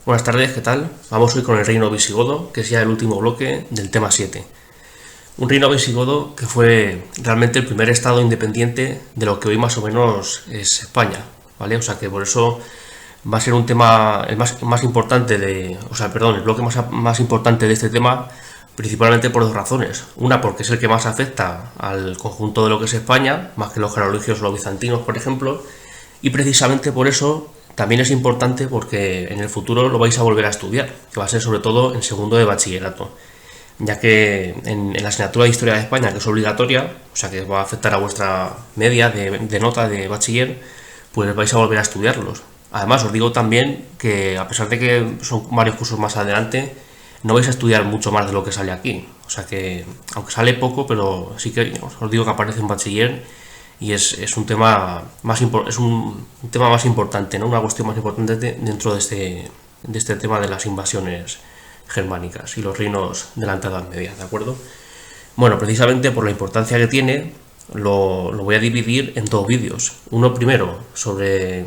Buenas tardes, ¿qué tal? Vamos hoy con el reino visigodo, que es ya el último bloque del tema 7. Un reino visigodo que fue realmente el primer estado independiente de lo que hoy más o menos es España, ¿vale? O sea que por eso va a ser un tema el más importante el bloque más importante de este tema, principalmente por dos razones. Una, porque es el que más afecta al conjunto de lo que es España, más que los carolingios o los bizantinos, por ejemplo, y precisamente por eso también es importante porque en el futuro lo vais a volver a estudiar, que va a ser sobre todo en segundo de bachillerato, ya que en la asignatura de Historia de España, que es obligatoria, o sea que va a afectar a vuestra media de nota de bachiller, pues vais a volver a estudiarlos. Además, os digo también que a pesar de que son varios cursos más adelante, no vais a estudiar mucho más de lo que sale aquí. O sea que, aunque sale poco, pero sí que os digo que aparece en bachiller y es un tema más importante, ¿no? Una cuestión más importante dentro de este tema de las invasiones germánicas y los reinos de la Edad Media, ¿de acuerdo? Bueno, precisamente por la importancia que tiene, lo voy a dividir en dos vídeos. Uno primero sobre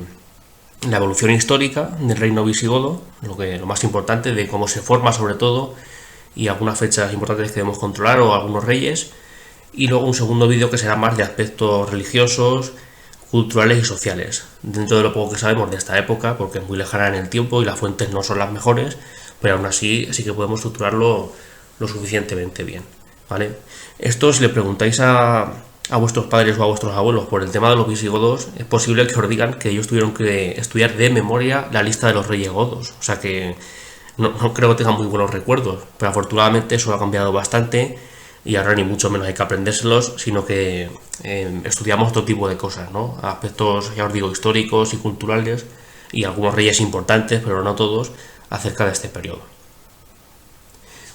la evolución histórica del reino visigodo, lo más importante de cómo se forma sobre todo, y algunas fechas importantes que debemos controlar o algunos reyes, y luego un segundo vídeo que será más de aspectos religiosos, culturales y sociales, dentro de lo poco que sabemos de esta época, porque es muy lejana en el tiempo y las fuentes no son las mejores, pero aún así sí que podemos estructurarlo lo suficientemente bien, ¿vale? Esto, si le preguntáis a vuestros padres o a vuestros abuelos por el tema de los visigodos, es posible que os digan que ellos tuvieron que estudiar de memoria la lista de los reyes godos, o sea que no creo que tengan muy buenos recuerdos, pero afortunadamente eso ha cambiado bastante y ahora ni mucho menos hay que aprendérselos, sino que estudiamos todo tipo de cosas, ¿no? Aspectos, ya os digo, históricos y culturales, y algunos reyes importantes, pero no todos, acerca de este periodo.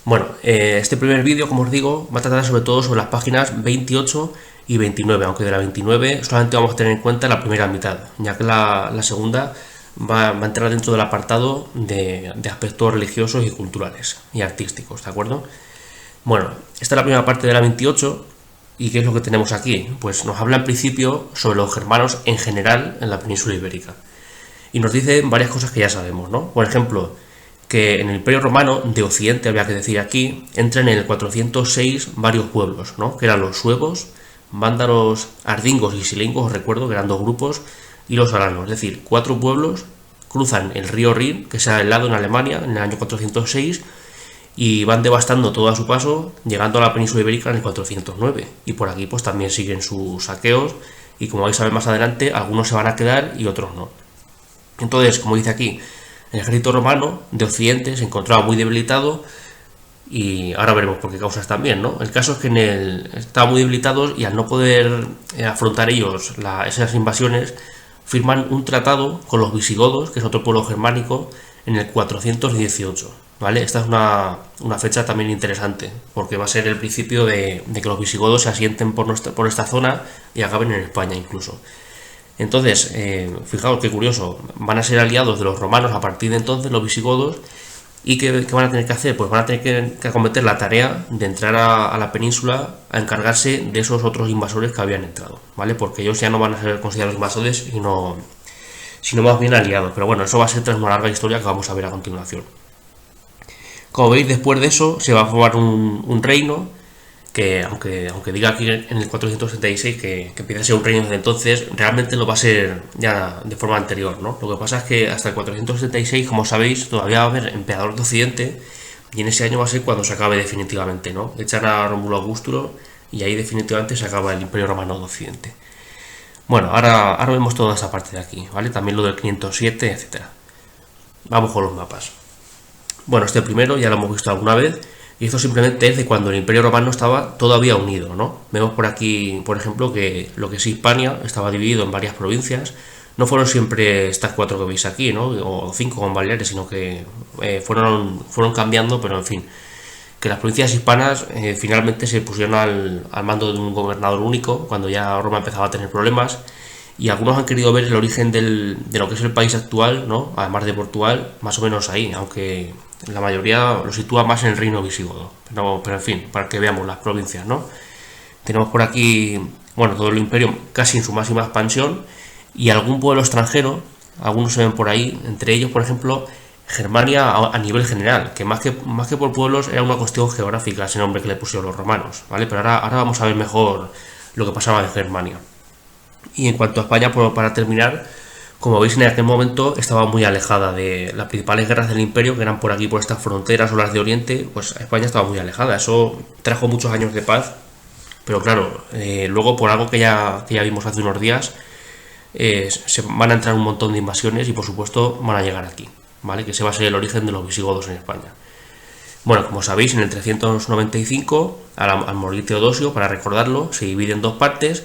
Bueno, este primer vídeo, como os digo, va a tratar sobre todo sobre las páginas 28 y 29, aunque de la 29 solamente vamos a tener en cuenta la primera mitad, ya que la segunda va a entrar dentro del apartado de aspectos religiosos y culturales y artísticos, ¿de acuerdo? Bueno, esta es la primera parte de la 28, ¿y qué es lo que tenemos aquí? Pues nos habla en principio sobre los germanos en general en la península ibérica. Y nos dice varias cosas que ya sabemos, ¿no? Por ejemplo, que en el Imperio Romano de Occidente, había que decir aquí, entran en el 406 varios pueblos, ¿no? Que eran los suevos, vándalos, ardingos y silingos, os recuerdo que eran dos grupos, y los alanos, es decir, 4 pueblos cruzan el río Rin, que se ha helado en Alemania en el año 406, y van devastando todo a su paso, llegando a la península ibérica en el 409, y por aquí pues también siguen sus saqueos, y como vais a ver más adelante, algunos se van a quedar y otros no. Entonces, como dice aquí, el ejército romano de Occidente se encontraba muy debilitado, y ahora veremos por qué causas también, ¿no? El caso es que estaban muy debilitados, y al no poder afrontar ellos esas invasiones, firman un tratado con los visigodos, que es otro pueblo germánico, en el 418, ¿vale? Esta es una fecha también interesante, porque va a ser el principio de que los visigodos se asienten por esta zona y acaben en España incluso. Entonces, fijaos qué curioso, van a ser aliados de los romanos a partir de entonces, los visigodos, y ¿qué van a tener que hacer? Pues van a tener que acometer la tarea de entrar a la península a encargarse de esos otros invasores que habían entrado, ¿vale? Porque ellos ya no van a ser considerados invasores, sino más bien aliados. Pero bueno, eso va a ser tras una larga historia que vamos a ver a continuación. Como veis, después de eso se va a formar un reino que, aunque diga aquí en el 476 que empieza a ser un reino desde entonces, realmente lo va a ser ya de forma anterior, ¿no? Lo que pasa es que hasta el 476, como sabéis, todavía va a haber emperador de Occidente, y en ese año va a ser cuando se acabe definitivamente, ¿no? Echan a Rómulo Augusto y ahí definitivamente se acaba el Imperio Romano de Occidente. Bueno, ahora vemos toda esa parte de aquí, ¿vale? También lo del 507, etc. Vamos con los mapas. Bueno, este primero ya lo hemos visto alguna vez, y esto simplemente es de cuando el Imperio Romano estaba todavía unido, ¿no? Vemos por aquí, por ejemplo, que lo que es Hispania estaba dividido en varias provincias. No fueron siempre estas 4 que veis aquí, ¿no? O 5 con Baleares, sino que fueron cambiando, pero en fin, que las provincias hispanas finalmente se pusieron al mando de un gobernador único cuando ya Roma empezaba a tener problemas, y algunos han querido ver el origen de lo que es el país actual, ¿no? Además de Portugal, más o menos ahí, aunque la mayoría lo sitúa más en el reino visigodo, pero en fin, para que veamos las provincias, ¿no? Tenemos por aquí, bueno, todo el imperio casi en su máxima expansión, y algún pueblo extranjero, algunos se ven por ahí, entre ellos, por ejemplo, Germania a nivel general, que más que por pueblos era una cuestión geográfica ese nombre que le pusieron los romanos, ¿vale? Pero ahora vamos a ver mejor lo que pasaba en Germania. Y en cuanto a España, para terminar, como veis, en aquel momento estaba muy alejada de las principales guerras del imperio, que eran por aquí, por estas fronteras o las de Oriente. Pues España estaba muy alejada. Eso trajo muchos años de paz, pero claro, luego por algo que ya vimos hace unos días, se van a entrar un montón de invasiones y por supuesto van a llegar aquí, ¿vale? Que ese va a ser el origen de los visigodos en España. Bueno, como sabéis, en el 395, al morir Teodosio, para recordarlo, se divide en dos partes.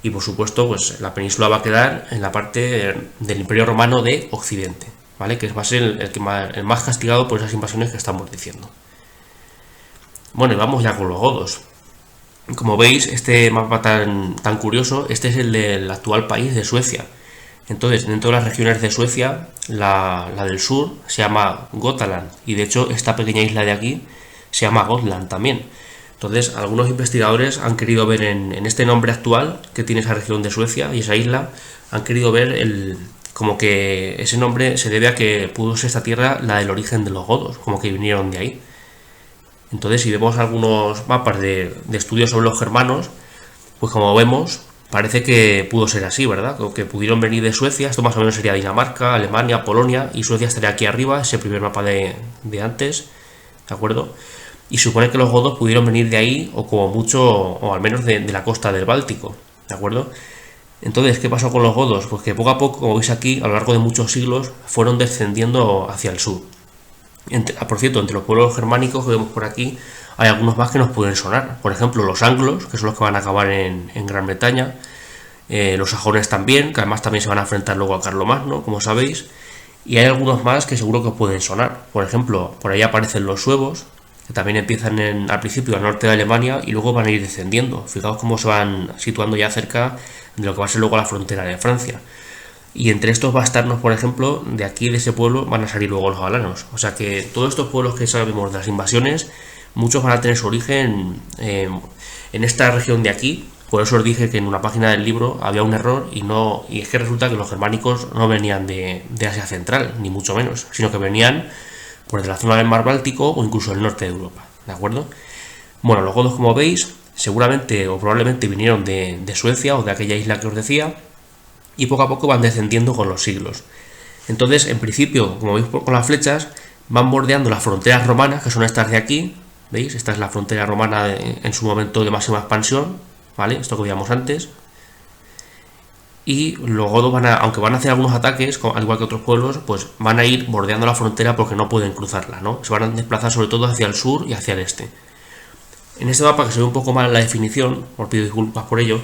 Y por supuesto, pues la península va a quedar en la parte del Imperio Romano de Occidente, ¿vale? Que va a ser el más castigado por esas invasiones que estamos diciendo. Bueno, y vamos ya con los godos. Como veis, este mapa tan curioso, este es el del actual país de Suecia. Entonces, dentro de las regiones de Suecia, la del sur se llama Götaland, y de hecho esta pequeña isla de aquí se llama Gotland también. Entonces, algunos investigadores han querido ver en este nombre actual que tiene esa región de Suecia y esa isla, han querido ver como que ese nombre se debe a que pudo ser esta tierra la del origen de los godos, como que vinieron de ahí. Entonces, si vemos algunos mapas de estudios sobre los germanos, pues como vemos, parece que pudo ser así, ¿verdad? O que pudieron venir de Suecia, esto más o menos sería Dinamarca, Alemania, Polonia, y Suecia estaría aquí arriba, ese primer mapa de antes, ¿de acuerdo? Y supone que los godos pudieron venir de ahí, o como mucho, o al menos de la costa del Báltico, ¿de acuerdo? Entonces, ¿qué pasó con los godos? Pues que poco a poco, como veis aquí, a lo largo de muchos siglos, fueron descendiendo hacia el sur. Por cierto, entre los pueblos germánicos que vemos por aquí, hay algunos más que nos pueden sonar. Por ejemplo, los anglos, que son los que van a acabar en Gran Bretaña, los sajones también, que además también se van a enfrentar luego a Carlomagno, como sabéis, y hay algunos más que seguro que os pueden sonar. Por ejemplo, por ahí aparecen los suevos, que también empiezan al principio al norte de Alemania y luego van a ir descendiendo. Fijaos cómo se van situando ya cerca de lo que va a ser luego la frontera de Francia. Y entre estos bastarnos, por ejemplo, de aquí, de ese pueblo, van a salir luego los alanos. O sea que todos estos pueblos que sabemos de las invasiones, muchos van a tener su origen en esta región de aquí. Por eso os dije que en una página del libro había un error y es que resulta que los germánicos no venían de Asia Central, ni mucho menos, sino que venían pues de la zona del mar Báltico o incluso del norte de Europa, ¿de acuerdo? Bueno, los godos, como veis, seguramente o probablemente vinieron de Suecia o de aquella isla que os decía, y poco a poco van descendiendo con los siglos. Entonces, en principio, como veis con las flechas, van bordeando las fronteras romanas, que son estas de aquí, ¿veis? Esta es la frontera romana en su momento de máxima expansión, ¿vale? Esto que veíamos antes. Y los godos aunque van a hacer algunos ataques, al igual que otros pueblos, pues van a ir bordeando la frontera porque no pueden cruzarla, ¿no? Se van a desplazar sobre todo hacia el sur y hacia el este. En este mapa, que se ve un poco mal la definición, os pido disculpas por ello,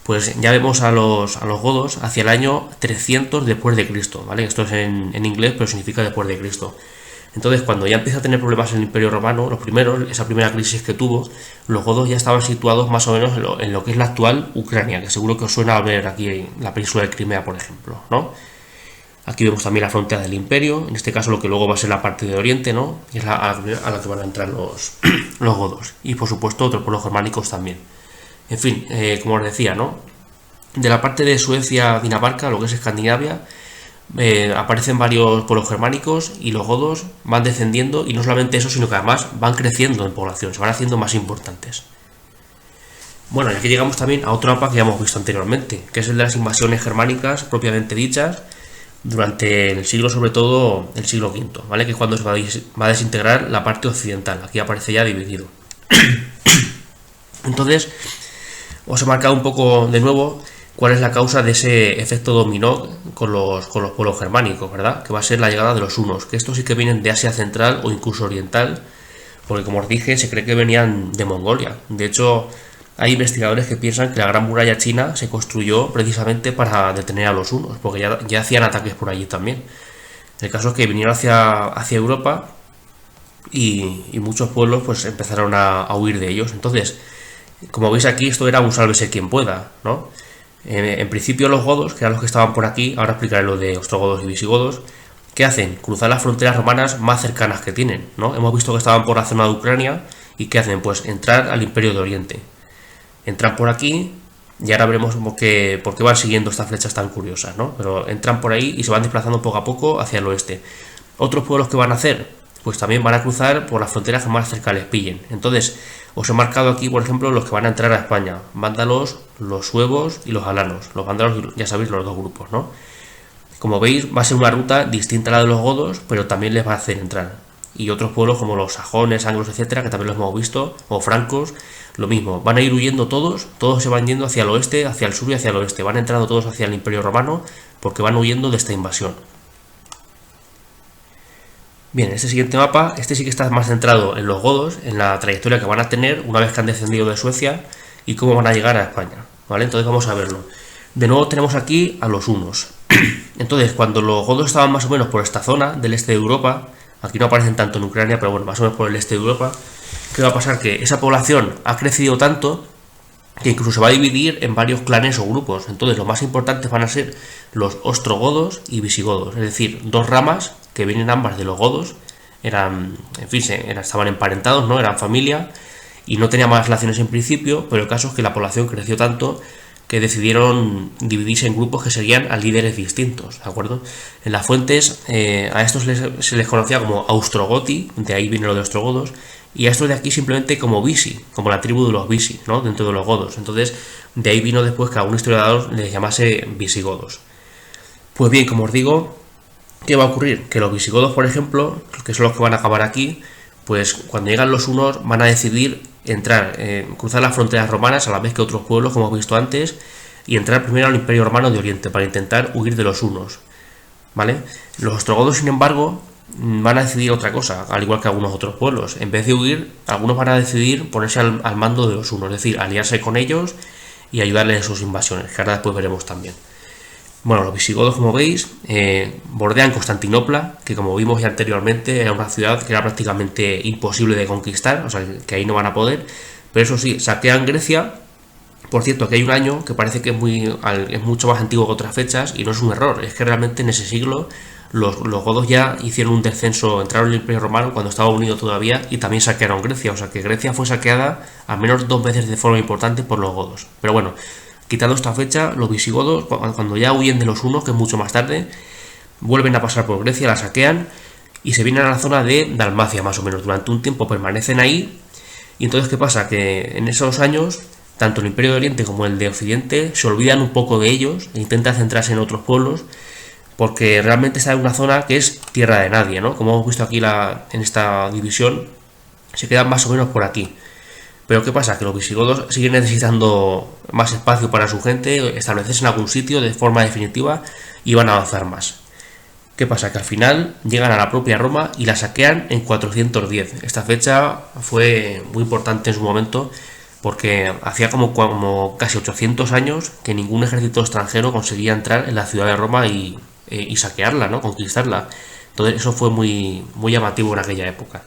pues ya vemos a los godos hacia el año 300 después de Cristo, ¿vale? Esto es en inglés, pero significa después de Cristo. Entonces, cuando ya empieza a tener problemas el Imperio Romano, esa primera crisis que tuvo, los godos ya estaban situados más o menos en lo que es la actual Ucrania, que seguro que os suena a ver aquí la península de Crimea, por ejemplo, ¿no? Aquí vemos también la frontera del Imperio, en este caso lo que luego va a ser la parte de Oriente, ¿no? Y es a la que van a entrar los godos. Y por supuesto otros pueblos germánicos también. En fin, como os decía, ¿no? De la parte de Suecia, Dinamarca, lo que es Escandinavia, aparecen varios pueblos germánicos y los godos van descendiendo, y no solamente eso, sino que además van creciendo en población, se van haciendo más importantes. Bueno, y aquí llegamos también a otro mapa que ya hemos visto anteriormente, que es el de las invasiones germánicas propiamente dichas durante el siglo, sobre todo el siglo V, ¿vale? Que es cuando se va a desintegrar la parte occidental. Aquí aparece ya dividido. Entonces, os he marcado un poco de nuevo cuál es la causa de ese efecto dominó con los pueblos germánicos, ¿verdad? Que va a ser la llegada de los hunos, que estos sí que vienen de Asia Central o incluso Oriental, porque como os dije, se cree que venían de Mongolia. De hecho, hay investigadores que piensan que la Gran Muralla China se construyó precisamente para detener a los hunos, porque ya hacían ataques por allí también. El caso es que vinieron hacia Europa y muchos pueblos pues empezaron a huir de ellos. Entonces, como veis aquí, esto era un sálvese quien pueda, ¿no? En principio los godos, que eran los que estaban por aquí, ahora explicaré lo de ostrogodos y visigodos, ¿qué hacen? Cruzar las fronteras romanas más cercanas que tienen, ¿no? Hemos visto que estaban por la zona de Ucrania, y ¿qué hacen? Pues entrar al Imperio de Oriente. Entran por aquí, y ahora veremos por qué van siguiendo estas flechas tan curiosas, ¿no? Pero entran por ahí y se van desplazando poco a poco hacia el oeste. Otros pueblos que van a hacer, pues también van a cruzar por las fronteras que más cerca les pillen. Entonces, os he marcado aquí, por ejemplo, los que van a entrar a España: vándalos, los suevos y los alanos. Los vándalos, ya sabéis, los dos grupos, ¿no? Como veis, va a ser una ruta distinta a la de los godos, pero también les va a hacer entrar. Y otros pueblos como los sajones, anglos, etcétera, que también los hemos visto, o francos, lo mismo. Van a ir huyendo todos se van yendo hacia el oeste, hacia el sur y hacia el oeste. Van entrando todos hacia el Imperio Romano porque van huyendo de esta invasión. Bien, este siguiente mapa, este sí que está más centrado en los godos, en la trayectoria que van a tener una vez que han descendido de Suecia y cómo van a llegar a España, ¿vale? Entonces vamos a verlo. De nuevo tenemos aquí a los hunos. Entonces, cuando los godos estaban más o menos por esta zona del este de Europa, aquí no aparecen tanto en Ucrania, pero bueno, más o menos por el este de Europa, ¿qué va a pasar? Que esa población ha crecido tanto que incluso se va a dividir en varios clanes o grupos. Entonces, los más importantes van a ser los ostrogodos y visigodos, es decir, dos ramas que vienen ambas de los godos, eran, en fin, estaban emparentados, ¿no? Eran familia y no tenían más relaciones en principio, pero el caso es que la población creció tanto que decidieron dividirse en grupos que seguían a líderes distintos, ¿de acuerdo? En las fuentes a estos se les conocía como Austrogoti, de ahí viene lo de ostrogodos, y a estos de aquí simplemente como Visi, como la tribu de los Visi, ¿no? Dentro de los godos. Entonces, de ahí vino después que algún historiador les llamase visigodos. Pues bien, como os digo, ¿qué va a ocurrir? Que los visigodos, por ejemplo, que son los que van a acabar aquí, pues cuando llegan los hunos van a decidir entrar, cruzar las fronteras romanas a la vez que otros pueblos, como hemos visto antes, y entrar primero al Imperio Romano de Oriente para intentar huir de los hunos, ¿vale? Los ostrogodos, sin embargo, van a decidir otra cosa, al igual que algunos otros pueblos. En vez de huir, algunos van a decidir ponerse al mando de los hunos, es decir, aliarse con ellos y ayudarles en sus invasiones, que ahora después veremos también. Bueno, los visigodos, como veis, bordean Constantinopla, que como vimos ya anteriormente era una ciudad que era prácticamente imposible de conquistar, o sea, que ahí no van a poder, pero eso sí, saquean Grecia. Por cierto, aquí hay un año que parece que es mucho más antiguo que otras fechas, y no es un error, es que realmente en ese siglo los godos ya hicieron un descenso, entraron en el Imperio Romano cuando estaba unido todavía, y también saquearon Grecia, o sea que Grecia fue saqueada al menos 2 veces de forma importante por los godos. Pero bueno, quitando esta fecha, los visigodos, cuando ya huyen de los hunos, que es mucho más tarde, vuelven a pasar por Grecia, la saquean y se vienen a la zona de Dalmacia, más o menos. Durante un tiempo permanecen ahí. Y entonces, ¿qué pasa? Que en esos años, tanto el Imperio de Oriente como el de Occidente se olvidan un poco de ellos e intentan centrarse en otros pueblos, porque realmente está en una zona que es tierra de nadie, ¿no? Como hemos visto aquí en esta división, se quedan más o menos por aquí. Pero ¿qué pasa? Que los visigodos siguen necesitando más espacio para su gente, establecerse en algún sitio de forma definitiva y van a avanzar más. ¿Qué pasa? Que al final llegan a la propia Roma y la saquean en 410. Esta fecha fue muy importante en su momento porque hacía como casi 800 años que ningún ejército extranjero conseguía entrar en la ciudad de Roma y saquearla, ¿no? Conquistarla. Entonces eso fue muy, muy llamativo en aquella época.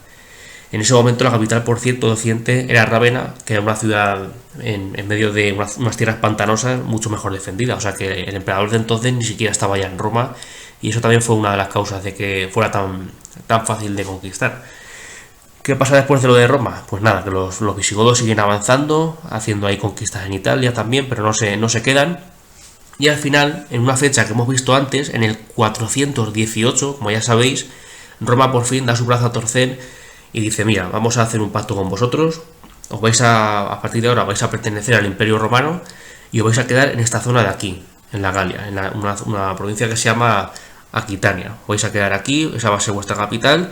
En ese momento la capital, por cierto, de Occidente era Rávena, que era una ciudad en medio de unas tierras pantanosas mucho mejor defendida. O sea que el emperador de entonces ni siquiera estaba ya en Roma, y eso también fue una de las causas de que fuera tan fácil de conquistar. ¿Qué pasa después de lo de Roma? Pues nada, que los visigodos siguen avanzando, haciendo ahí conquistas en Italia también, pero no se quedan. Y al final, en una fecha que hemos visto antes, en el 418, como ya sabéis, Roma por fin da su brazo a torcer y dice: mira, vamos a hacer un pacto con vosotros, os vais a partir de ahora vais a pertenecer al Imperio Romano y os vais a quedar en esta zona de aquí, en la Galia, en una provincia que se llama Aquitania. Os vais a quedar aquí, esa va a ser vuestra capital,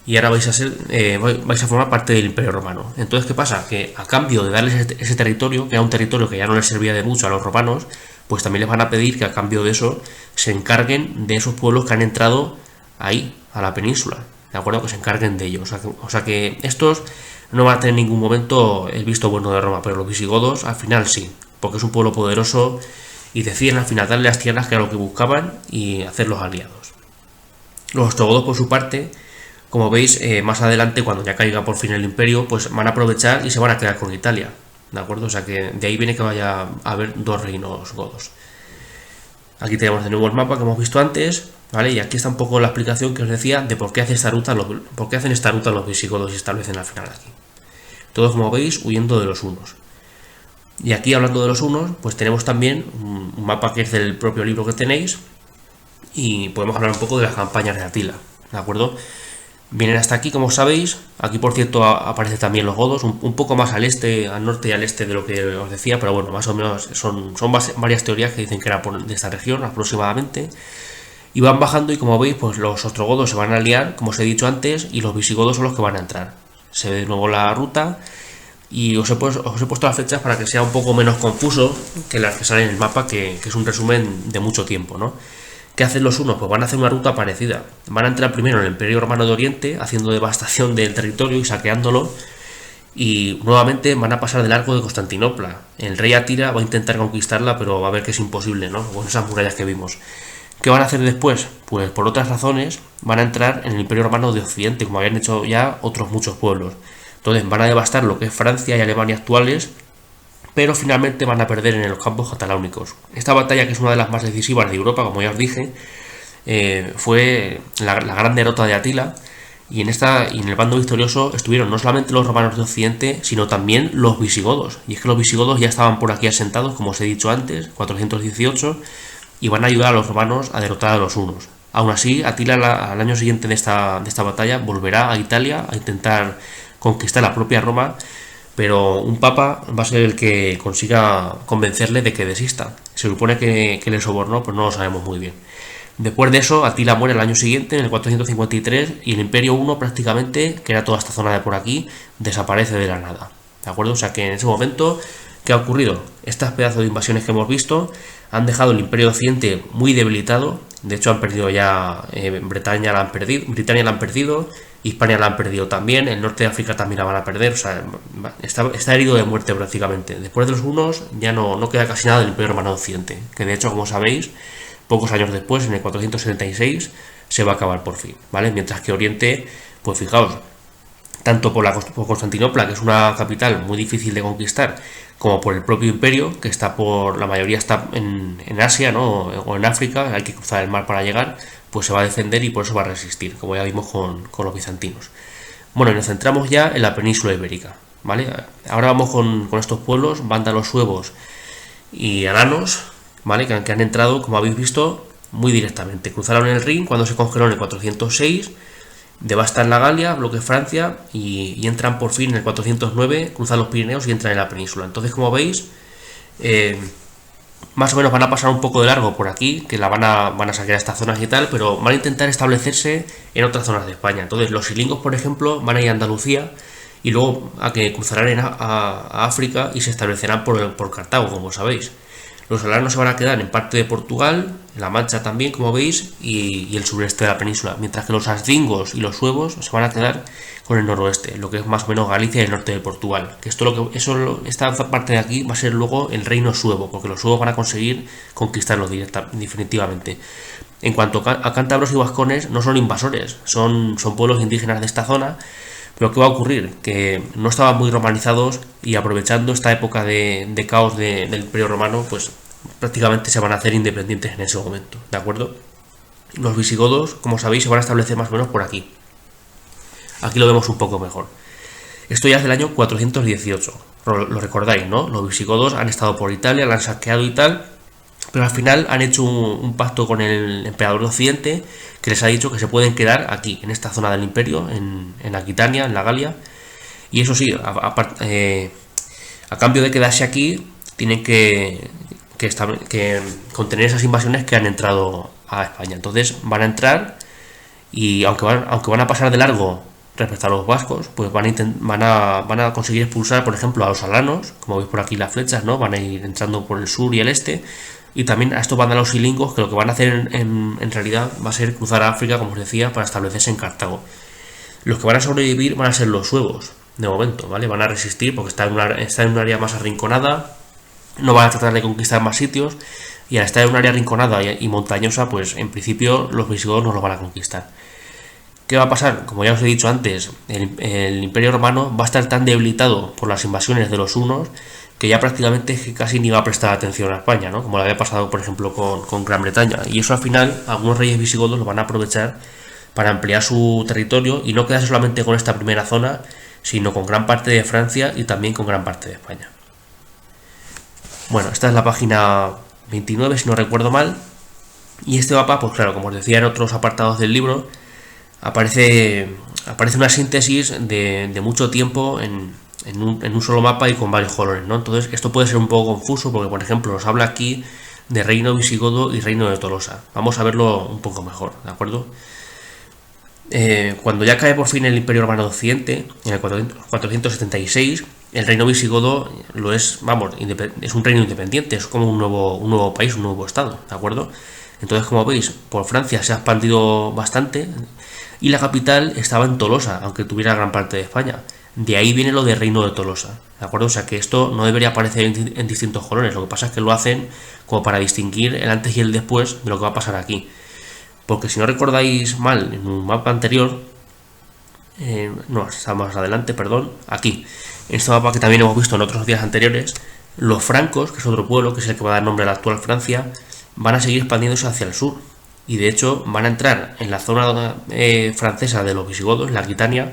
y ahora vais a formar parte del Imperio Romano. Entonces, ¿qué pasa? Que a cambio de darles ese territorio, que era un territorio que ya no les servía de mucho a los romanos, pues también les van a pedir que a cambio de eso se encarguen de esos pueblos que han entrado ahí, a la península. ¿De acuerdo? Que se encarguen de ellos. O sea que estos no van a tener en ningún momento el visto bueno de Roma, pero los visigodos al final sí, porque es un pueblo poderoso y deciden al final darle las tierras que era lo que buscaban y hacerlos aliados. Los ostrogodos, por su parte, como veis, más adelante, cuando ya caiga por fin el imperio, pues van a aprovechar y se van a quedar con Italia. ¿De acuerdo? O sea que de ahí viene que vaya a haber 2 reinos godos. Aquí tenemos de nuevo el mapa que hemos visto antes, ¿vale? Y aquí está un poco la explicación que os decía de por qué hacen esta ruta los visigodos y establecen al final aquí. Todos, como veis, huyendo de los hunos. Y aquí, hablando de los hunos, pues tenemos también un mapa que es del propio libro que tenéis, y podemos hablar un poco de las campañas de Atila, ¿de acuerdo? Vienen hasta aquí, como sabéis. Aquí, por cierto, aparecen también los godos, un poco más al este, al norte y al este de lo que os decía, pero bueno, más o menos son varias teorías que dicen que era de esta región aproximadamente. Y van bajando y, como veis, pues los ostrogodos se van a aliar, como os he dicho antes, y los visigodos son los que van a entrar. Se ve de nuevo la ruta y os he puesto las fechas para que sea un poco menos confuso que las que salen en el mapa, que es un resumen de mucho tiempo, ¿no? ¿Qué hacen los unos? Pues van a hacer una ruta parecida. Van a entrar primero en el Imperio Romano de Oriente, haciendo devastación del territorio y saqueándolo, y nuevamente van a pasar de largo de Constantinopla. El rey Atila va a intentar conquistarla, pero va a ver que es imposible, ¿no? Con esas murallas que vimos. ¿Qué van a hacer después? Pues por otras razones van a entrar en el Imperio Romano de Occidente, como habían hecho ya otros muchos pueblos. Entonces van a devastar lo que es Francia y Alemania actuales, pero finalmente van a perder en los campos cataláunicos. Esta batalla, que es una de las más decisivas de Europa, como ya os dije, fue la gran derrota de Atila, y en el bando victorioso estuvieron no solamente los romanos de Occidente, sino también los visigodos. Y es que los visigodos ya estaban por aquí asentados, como os he dicho antes, 418, y van a ayudar a los romanos a derrotar a los hunos. Aún así, Atila al año siguiente de esta batalla volverá a Italia a intentar conquistar la propia Roma, pero un papa va a ser el que consiga convencerle de que desista. Se supone que le sobornó, pues no lo sabemos muy bien. Después de eso, Atila muere el año siguiente, en el 453, y el Imperio I prácticamente, que era toda esta zona de por aquí, desaparece de la nada. ¿De acuerdo? O sea que en ese momento, ¿qué ha ocurrido? Estas pedazos de invasiones que hemos visto han dejado el Imperio Occidente muy debilitado. De hecho, han perdido ya Britania la han perdido, Hispania la han perdido también, el norte de África también la van a perder. O sea, está herido de muerte prácticamente. Después de los hunos ya no queda casi nada del Imperio Romano Occidente, que de hecho, como sabéis, pocos años después, en el 476, se va a acabar por fin, ¿vale? Mientras que Oriente, pues fijaos, tanto por Constantinopla, que es una capital muy difícil de conquistar, como por el propio imperio, que la mayoría está en Asia, ¿no? O en África, hay que cruzar el mar para llegar, pues se va a defender y por eso va a resistir, como ya vimos con los bizantinos. Bueno, y nos centramos ya en la península ibérica, ¿vale? Ahora vamos con estos pueblos, vándalos, suevos y alanos, ¿vale? Que han entrado, como habéis visto, muy directamente. Cruzaron el Rin cuando se congeló en el 406, devastan la Galia, bloque Francia, y entran por fin en el 409, cruzan los Pirineos y entran en la península. Entonces, como veis, más o menos van a pasar un poco de largo por aquí, que van a saquear estas zonas y tal, pero van a intentar establecerse en otras zonas de España. Entonces, los silingos, por ejemplo, van a ir a Andalucía y luego a que cruzarán a África y se establecerán por Cartago, como sabéis. Los alanos se van a quedar en parte de Portugal, en La Mancha también, como veis, y el sureste de la península, mientras que los asdingos y los suevos se van a quedar con el noroeste, lo que es más o menos Galicia y el norte de Portugal. Que esta parte de aquí va a ser luego el reino suevo, porque los suevos van a conseguir conquistarlo definitivamente. En cuanto a cántabros y vascones, no son invasores, son pueblos indígenas de esta zona. Pero ¿qué va a ocurrir? Que no estaban muy romanizados y, aprovechando esta época de caos del Imperio Romano, pues prácticamente se van a hacer independientes en ese momento, ¿de acuerdo? Los visigodos, como sabéis, se van a establecer más o menos por aquí. Aquí lo vemos un poco mejor. Esto ya es del año 418, lo recordáis, ¿no? Los visigodos han estado por Italia, la han saqueado y tal, pero al final han hecho un pacto con el emperador de Occidente, que les ha dicho que se pueden quedar aquí, en esta zona del imperio, en Aquitania, en la Galia, y eso sí, a cambio de quedarse aquí, tienen que contener esas invasiones que han entrado a España. Entonces van a entrar, y aunque van a pasar de largo respecto a los vascos, pues van a conseguir expulsar, por ejemplo, a los alanos, como veis por aquí las flechas, ¿no? Van a ir entrando por el sur y el este, y también a estos vándalos silingos, que lo que van a hacer en realidad va a ser cruzar a África, como os decía, para establecerse en Cartago. Los que van a sobrevivir van a ser los suevos, de momento, ¿vale? Van a resistir porque está en un área más arrinconada, no van a tratar de conquistar más sitios, y al estar en un área arrinconada y montañosa, pues en principio los visigodos no lo van a conquistar. ¿Qué va a pasar? Como ya os he dicho antes, el Imperio Romano va a estar tan debilitado por las invasiones de los hunos que ya prácticamente casi ni va a prestar atención a España, ¿no? Como le había pasado, por ejemplo, con Gran Bretaña. Y eso, al final, algunos reyes visigodos lo van a aprovechar para ampliar su territorio y no quedarse solamente con esta primera zona, sino con gran parte de Francia y también con gran parte de España. Bueno, esta es la página 29, si no recuerdo mal. Y este mapa, pues claro, como os decía en otros apartados del libro, aparece una síntesis de mucho tiempo en un solo mapa y con varios colores, ¿no? Entonces esto puede ser un poco confuso porque, por ejemplo, nos habla aquí de reino visigodo y reino de Tolosa. Vamos a verlo un poco mejor, ¿de acuerdo? Cuando ya cae por fin el Imperio Romano de Occidente, en el 476, el reino visigodo es un reino independiente, es como un nuevo país, un nuevo estado, ¿de acuerdo? Entonces, como veis, por Francia se ha expandido bastante y la capital estaba en Tolosa, aunque tuviera gran parte de España. De ahí viene lo de reino de Tolosa, ¿de acuerdo? O sea que esto no debería aparecer en distintos colores, lo que pasa es que lo hacen como para distinguir el antes y el después de lo que va a pasar aquí. Porque si no recordáis mal, en un mapa anterior, está más adelante, perdón, aquí, en este mapa que también hemos visto en otros días anteriores, los francos, que es otro pueblo, que es el que va a dar nombre a la actual Francia, van a seguir expandiéndose hacia el sur. Y de hecho van a entrar en la zona francesa de los visigodos, la Aquitania,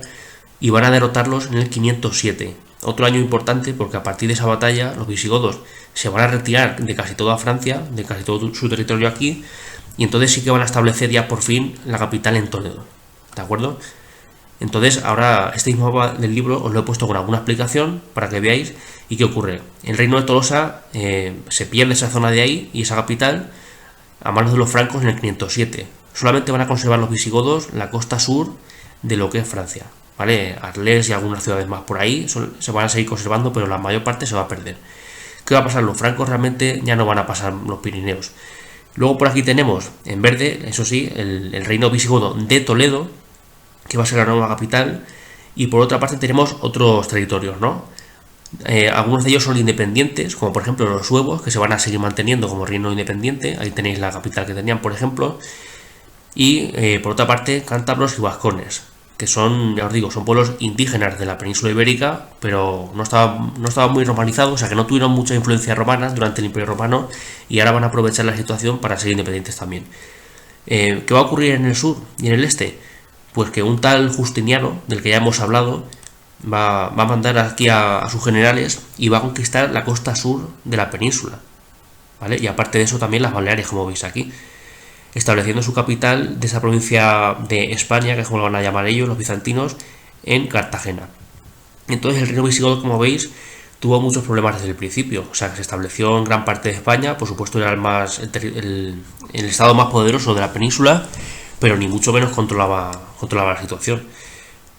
y van a derrotarlos en el 507. Otro año importante porque a partir de esa batalla los visigodos se van a retirar de casi toda Francia, de casi todo su territorio aquí, y entonces sí que van a establecer ya por fin la capital en Toledo, ¿de acuerdo? Entonces ahora este mismo mapa del libro os lo he puesto con alguna explicación para que veáis. ¿Y qué ocurre? El reino de Tolosa se pierde esa zona de ahí y esa capital a manos de los francos en el 507. Solamente van a conservar los visigodos la costa sur de lo que es Francia, ¿vale? Arles y algunas ciudades más por ahí se van a seguir conservando, pero la mayor parte se va a perder. ¿Qué va a pasar? Los francos realmente ya no van a pasar los Pirineos. Luego por aquí tenemos, en verde, eso sí, el reino visigodo de Toledo, que va a ser la nueva capital, y por otra parte tenemos otros territorios, ¿no? Algunos de ellos son independientes, como por ejemplo los suevos, que se van a seguir manteniendo como reino independiente. Ahí tenéis la capital que tenían, por ejemplo. Y por otra parte, cántabros y vascones, que son, ya os digo, son pueblos indígenas de la península ibérica, pero no estaban muy romanizados, o sea que no tuvieron mucha influencia romana durante el Imperio Romano, y ahora van a aprovechar la situación para ser independientes también. ¿Qué va a ocurrir en el sur y en el este? Pues que un tal Justiniano, del que ya hemos hablado, va a mandar aquí a sus generales y va a conquistar la costa sur de la península, ¿vale? Y aparte de eso también las Baleares, como veis aquí, estableciendo su capital de esa provincia de España, que es como lo van a llamar ellos, los bizantinos, en Cartagena. Entonces el reino visigodo, como veis, tuvo muchos problemas desde el principio, o sea que se estableció en gran parte de España, por supuesto era el estado más poderoso de la península, pero ni mucho menos controlaba la situación.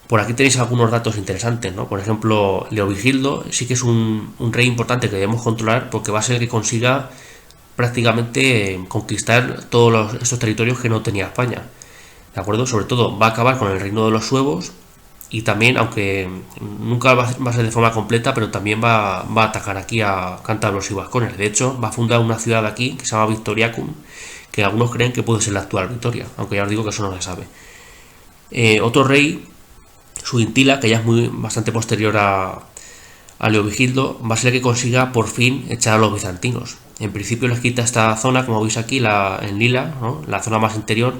Por aquí tenéis algunos datos interesantes, ¿no? Por ejemplo, Leovigildo sí que es un rey importante que debemos controlar porque va a ser el que consiga prácticamente conquistar todos esos territorios que no tenía España, ¿de acuerdo? Sobre todo va a acabar con el reino de los suevos y también, aunque nunca va a ser de forma completa, pero también va a atacar aquí a cántabros y vascones. De hecho, va a fundar una ciudad aquí que se llama Victoriacum, que algunos creen que puede ser la actual Vitoria, aunque ya os digo que eso no se sabe. Otro rey, Suintila, que ya es bastante posterior a Leovigildo, va a ser el que consiga por fin echar a los bizantinos. En principio les quita esta zona, como veis aquí, en lila, ¿no? La zona más interior,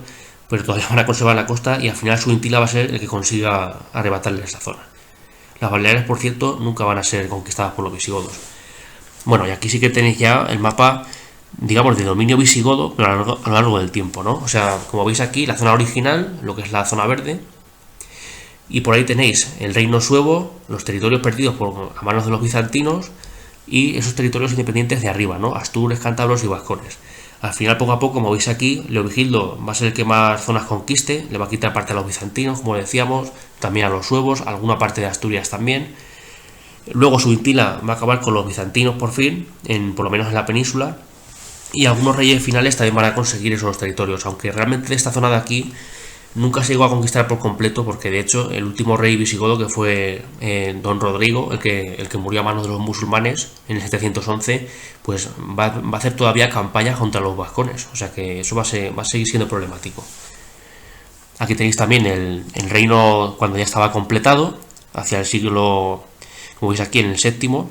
pero todavía van a conservar la costa y al final Suintila va a ser el que consiga arrebatarle esa zona. Las Baleares, por cierto, nunca van a ser conquistadas por los visigodos. Bueno, y aquí sí que tenéis ya el mapa, digamos, de dominio visigodo, pero a lo largo del tiempo, ¿no? O sea, como veis aquí, la zona original, lo que es la zona verde, y por ahí tenéis el reino suevo, los territorios perdidos a manos de los bizantinos y esos territorios independientes de arriba, ¿no? Astures, cántabros y vascones. Al final, poco a poco, como veis aquí, Leovigildo va a ser el que más zonas conquiste, le va a quitar parte a los bizantinos, como decíamos, también a los suevos, alguna parte de Asturias también. Luego Suintila va a acabar con los bizantinos por fin, por lo menos en la península, y algunos reyes finales también van a conseguir esos territorios, aunque realmente de esta zona de aquí nunca se llegó a conquistar por completo, porque de hecho el último rey visigodo, que fue Don Rodrigo, el que murió a manos de los musulmanes en el 711, pues va a hacer todavía campaña contra los vascones, o sea que eso va a seguir siendo problemático. Aquí tenéis también el reino cuando ya estaba completado, hacia el siglo, como veis aquí, en el séptimo,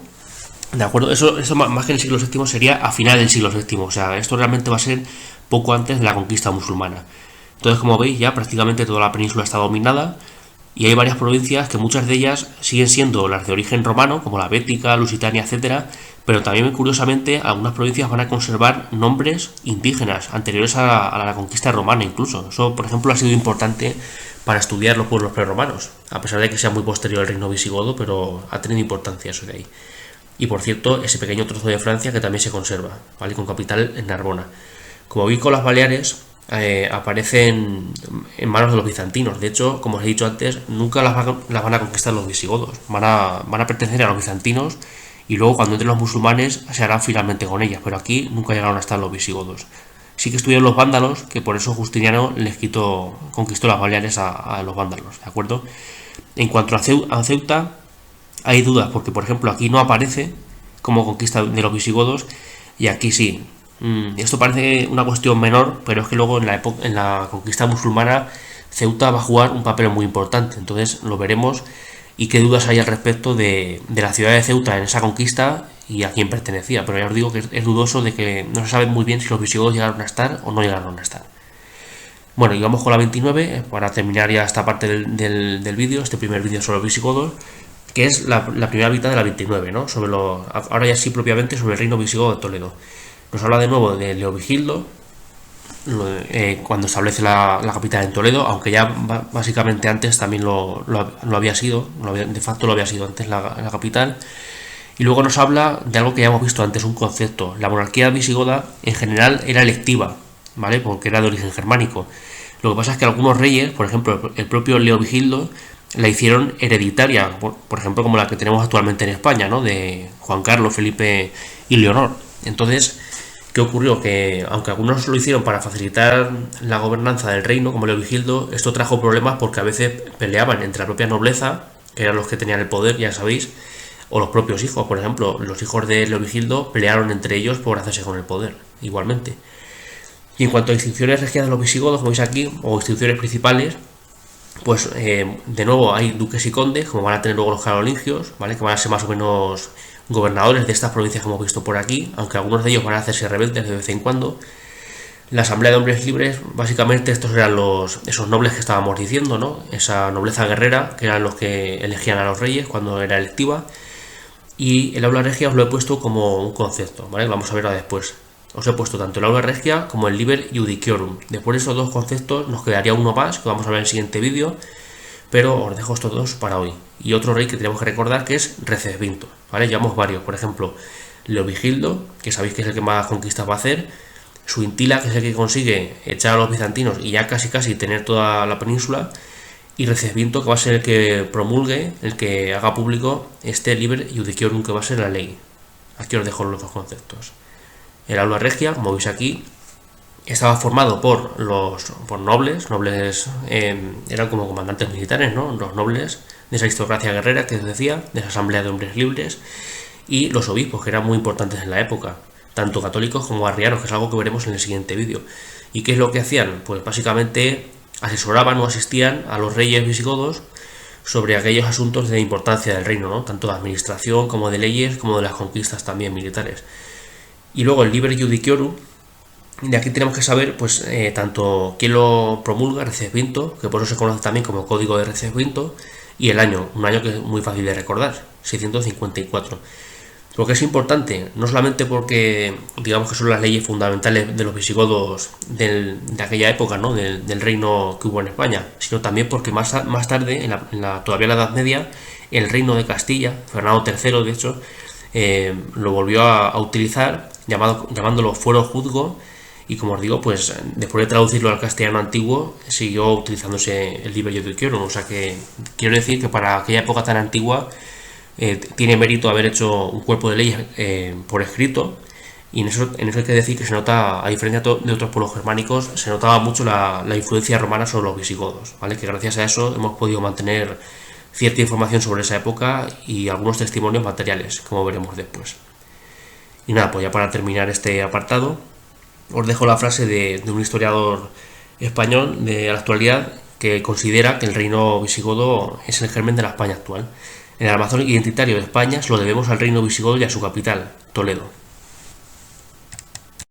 ¿de acuerdo? Eso más que en el siglo VII sería a final del siglo VII, o sea, esto realmente va a ser poco antes de la conquista musulmana. Entonces, como veis, ya prácticamente toda la península está dominada y hay varias provincias que muchas de ellas siguen siendo las de origen romano, como la Bética, Lusitania, etcétera, pero también, curiosamente, algunas provincias van a conservar nombres indígenas anteriores a la conquista romana incluso. Eso, por ejemplo, ha sido importante para estudiar los pueblos prerromanos, a pesar de que sea muy posterior al reino visigodo, pero ha tenido importancia eso de ahí. Y por cierto, ese pequeño trozo de Francia que también se conserva, ¿vale? Con capital en Narbona. Como veis, con las Baleares aparecen en manos de los bizantinos. De hecho, como os he dicho antes, nunca las van a conquistar los visigodos. Van a pertenecer a los bizantinos y luego cuando entren los musulmanes se harán finalmente con ellas, pero aquí nunca llegaron a estar los visigodos. Sí que estuvieron los vándalos, que por eso Justiniano conquistó las Baleares a los vándalos, ¿de acuerdo? En cuanto a Ceuta, hay dudas, porque por ejemplo aquí no aparece como conquista de los visigodos y aquí sí. Esto parece una cuestión menor, pero es que luego en la conquista musulmana Ceuta va a jugar un papel muy importante, entonces lo veremos y qué dudas hay al respecto de la ciudad de Ceuta en esa conquista y a quién pertenecía, pero ya os digo que es dudoso de que no se sabe muy bien si los visigodos llegaron a estar o no llegaron a estar. Bueno, y vamos con la 29 para terminar ya esta parte del vídeo, este primer vídeo sobre los visigodos, que es la primera mitad de la 29, ¿no? Ahora ya sí propiamente sobre el reino visigodo de Toledo. Nos habla de nuevo de Leovigildo, cuando establece la capital en Toledo, aunque ya básicamente antes también lo había sido, de facto lo había sido antes la capital. Y luego nos habla de algo que ya hemos visto antes, un concepto. La monarquía visigoda en general era electiva, ¿vale? Porque era de origen germánico. Lo que pasa es que algunos reyes, por ejemplo el propio Leovigildo, la hicieron hereditaria, por ejemplo como la que tenemos actualmente en España, ¿no? De Juan Carlos, Felipe y Leonor. Entonces, ¿qué ocurrió? Que aunque algunos lo hicieron para facilitar la gobernanza del reino, como Leovigildo, esto trajo problemas porque a veces peleaban entre la propia nobleza, que eran los que tenían el poder, ya sabéis, o los propios hijos. Por ejemplo, los hijos de Leovigildo pelearon entre ellos por hacerse con el poder, igualmente. Y en cuanto a instituciones regidas de los visigodos, como veis aquí, o instituciones principales, pues de nuevo hay duques y condes, como van a tener luego los carolingios, ¿vale? Que van a ser más o menos gobernadores de estas provincias que hemos visto por aquí, aunque algunos de ellos van a hacerse rebeldes de vez en cuando. La asamblea de hombres libres, básicamente estos eran esos nobles que estábamos diciendo, ¿no? Esa nobleza guerrera, que eran los que elegían a los reyes cuando era electiva. Y el aula regia os lo he puesto como un concepto, ¿vale? Vamos a verlo después. Os he puesto tanto el aula regia como el liber judiciorum. Después de estos dos conceptos nos quedaría uno más, que vamos a ver en el siguiente vídeo, pero os dejo estos dos para hoy. Y otro rey que tenemos que recordar, que es Recesvinto, ¿vale? Llevamos varios, por ejemplo, Leovigildo, que sabéis que es el que más conquistas va a hacer, Suintila, que es el que consigue echar a los bizantinos y ya casi tener toda la península, y Recesvinto, que va a ser el que promulgue, el que haga público este liber judiciorum, que va a ser la ley. Aquí os dejo los dos conceptos. El aula regia, como veis aquí, estaba formado por nobles, eran como comandantes militares, ¿no? Los nobles de esa aristocracia guerrera que os decía, de esa asamblea de hombres libres, y los obispos, que eran muy importantes en la época, tanto católicos como arrianos, que es algo que veremos en el siguiente vídeo. ¿Y qué es lo que hacían? Pues básicamente asesoraban o asistían a los reyes visigodos sobre aquellos asuntos de importancia del reino, ¿no? Tanto de administración como de leyes, como de las conquistas también militares. Y luego el liber judiciorum, de aquí tenemos que saber pues tanto quién lo promulga, Recesvinto, que por eso se conoce también como Código de Recesvinto, y el año, un año que es muy fácil de recordar, 654. Porque es importante, no solamente porque digamos que son las leyes fundamentales de los visigodos de aquella época, ¿no? del reino que hubo en España, sino también porque más tarde, todavía en la Edad Media, el reino de Castilla, Fernando III de hecho, lo volvió a utilizar llamándolo fuero juzgo, y como os digo, pues después de traducirlo al castellano antiguo siguió utilizándose el liber judiciorum. O sea que quiero decir que para aquella época tan antigua tiene mérito haber hecho un cuerpo de leyes por escrito, y en eso hay que decir que se nota, a diferencia de otros pueblos germánicos, se notaba mucho la influencia romana sobre los visigodos, ¿vale? Que gracias a eso hemos podido mantener cierta información sobre esa época y algunos testimonios materiales, como veremos después. Y nada, pues ya para terminar este apartado, os dejo la frase de un historiador español de la actualidad que considera que el reino visigodo es el germen de la España actual. El armazón identitario de España se lo debemos al reino visigodo y a su capital, Toledo.